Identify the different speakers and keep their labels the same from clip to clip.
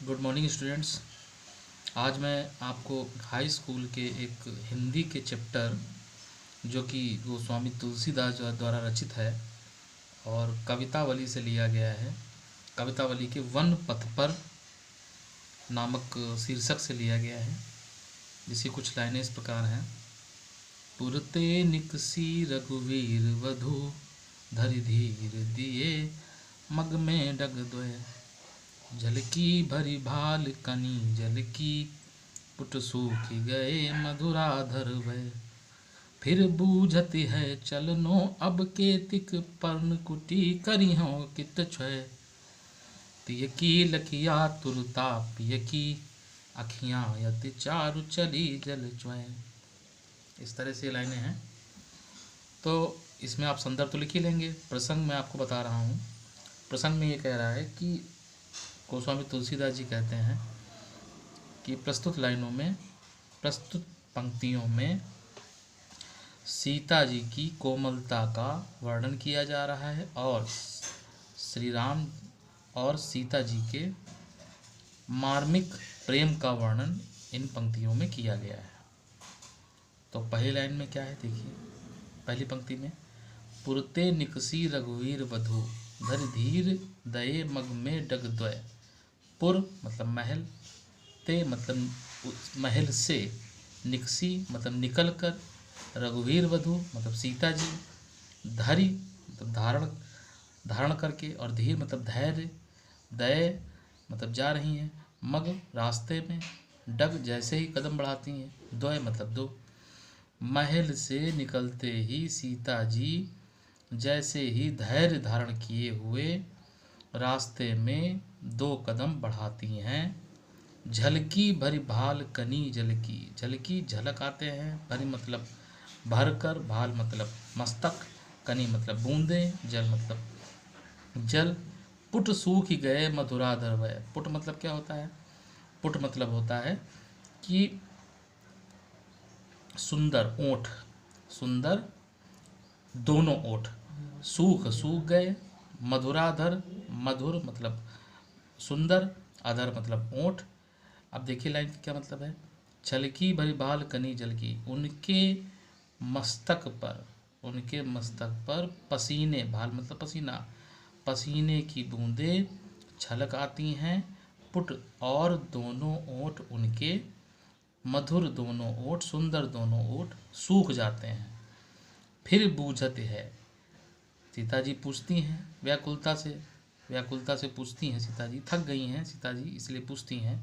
Speaker 1: Good morning students. आज मैं आपको हाई स्कूल के एक हिंदी के चैप्टर जो कि गोस्वामी तुलसीदास द्वारा रचित है और कवितावली से लिया गया है, कवितावली के वन पथ पर नामक शीर्षक से लिया गया है, जिसकी कुछ लाइनें इस प्रकार हैं। पुरते निकसी रघुवीर वधु, धरि धीर दिए मग में डग द्वय, झलकी भरी भाल कनी जलकी, पुट सूखी गए मधुराधर भय, फिर बूझती है चलनो अब केतिक, पर्ण कुटी करिहो कित क्षय, तियकी लखिया तुरता पियकी, अखियाँ यति चारु चली जल च्वय। इस तरह से लाइनें हैं। तो इसमें आप संदर्भ तो लिख ही लेंगे। प्रसंग मैं आपको बता रहा हूँ। प्रसंग में ये कह रहा है कि गोस्वामी तुलसीदास जी कहते हैं कि प्रस्तुत लाइनों में, प्रस्तुत पंक्तियों में सीता जी की कोमलता का वर्णन किया जा रहा है और श्री राम और सीता जी के मार्मिक प्रेम का वर्णन इन पंक्तियों में किया गया है। तो पहली लाइन में क्या है देखिए। पहली पंक्ति में पुरते निकसी रघुवीर वधु, धरि धीर दये मग में डग द्वय। पुर मतलब महल, ते मतलब महल से, निकसी मतलब निकल कर, रघुवीर वधु मतलब सीता जी, धरि मतलब धारण करके, और धीर मतलब धैर्य, दये मतलब जा रही हैं, मग रास्ते में, डग जैसे ही कदम बढ़ाती हैं, द्वय मतलब दो। महल से निकलते ही सीता जी जैसे ही धैर्य धारण किए हुए रास्ते में दो कदम बढ़ाती हैं। झलकी भरी भाल कनी जलकी, झलकी झलक आते हैं, भरी मतलब भर कर, भाल मतलब मस्तक, कनी मतलब बूंदे, जल मतलब जल, पुट सूख गए मधुराधर भय। पुट मतलब क्या होता है? पुट मतलब होता है कि सुंदर ओठ, सुंदर दोनों ओठ, सूख गए, मधुराधर मधुर मतलब सुंदर, आधर मतलब ओठ। अब देखिए लाइन का क्या मतलब है। छलकी भरी बाल कनी जलकी, उनके मस्तक पर, उनके मस्तक पर पसीने, भाल मतलब पसीना, पसीने की बूंदें छलक आती हैं। पुट और दोनों ओठ उनके, मधुर दोनों ओठ, सुंदर दोनों ओठ सूख जाते हैं। फिर बूझत है, सीता जी पूछती हैं व्याकुलता से पूछती हैं सीता जी, थक गई हैं सीता जी इसलिए पूछती हैं।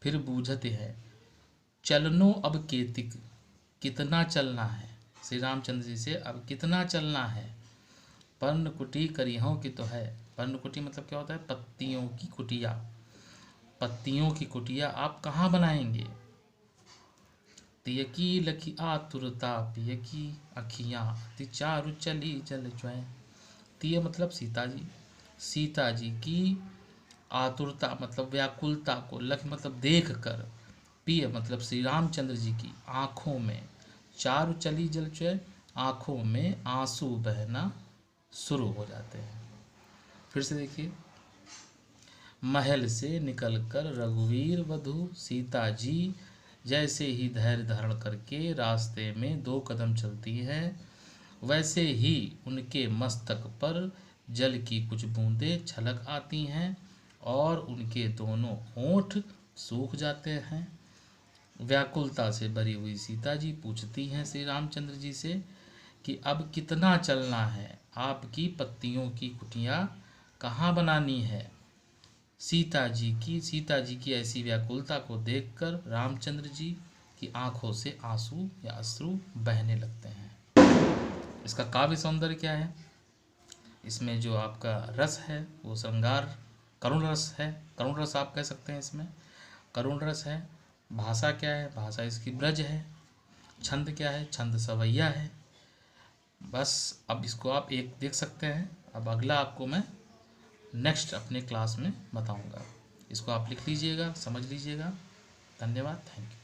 Speaker 1: फिर बूझत है, चलनो अब केतिक, कितना चलना है, श्री रामचंद्र जी से अब कितना चलना है। पर्ण कुटी करिहों की तो है, पर्ण कुटी मतलब क्या होता है? पत्तियों की कुटिया, पत्तियों की कुटिया आप कहाँ बनाएंगे। तियकी लखी आतुरता पियकी, अखियाँ अति चारु चली जल च्वय। तिय मतलब सीता जी, सीता जी की आतुरता मतलब व्याकुलता को, लख मतलब देख कर, पिय मतलब श्री रामचंद्र जी की आँखों में, चारु चली जल च्वय आँखों में आंसू बहना शुरू हो जाते हैं। फिर से देखिए। महल से निकलकर रघुवीर वधु सीता जी जैसे ही धैर्य धारण करके रास्ते में दो कदम चलती हैं, वैसे ही उनके मस्तक पर जल की कुछ बूंदें छलक आती हैं और उनके दोनों होंठ सूख जाते हैं। व्याकुलता से भरी हुई सीता जी पूछती हैं श्री रामचंद्र जी से कि अब कितना चलना है, आपकी पत्तियों की कुटिया कहाँ बनानी है। सीता जी की ऐसी व्याकुलता को देखकर रामचंद्र जी की आंखों से आंसू या अश्रु बहने लगते हैं। इसका काव्य सौंदर्य क्या है? इसमें जो आपका रस है वो श्रृंगार, करुण रस है, करुण रस आप कह सकते हैं। इसमें करुण रस है। भाषा क्या है? भाषा इसकी ब्रज है। छंद क्या है? छंद सवैया है। बस अब इसको आप एक देख सकते हैं। अब अगला आपको मैं नेक्स्ट अपने क्लास में बताऊंगा। इसको आप लिख लीजिएगा, समझ लीजिएगा। धन्यवाद, थैंक यू।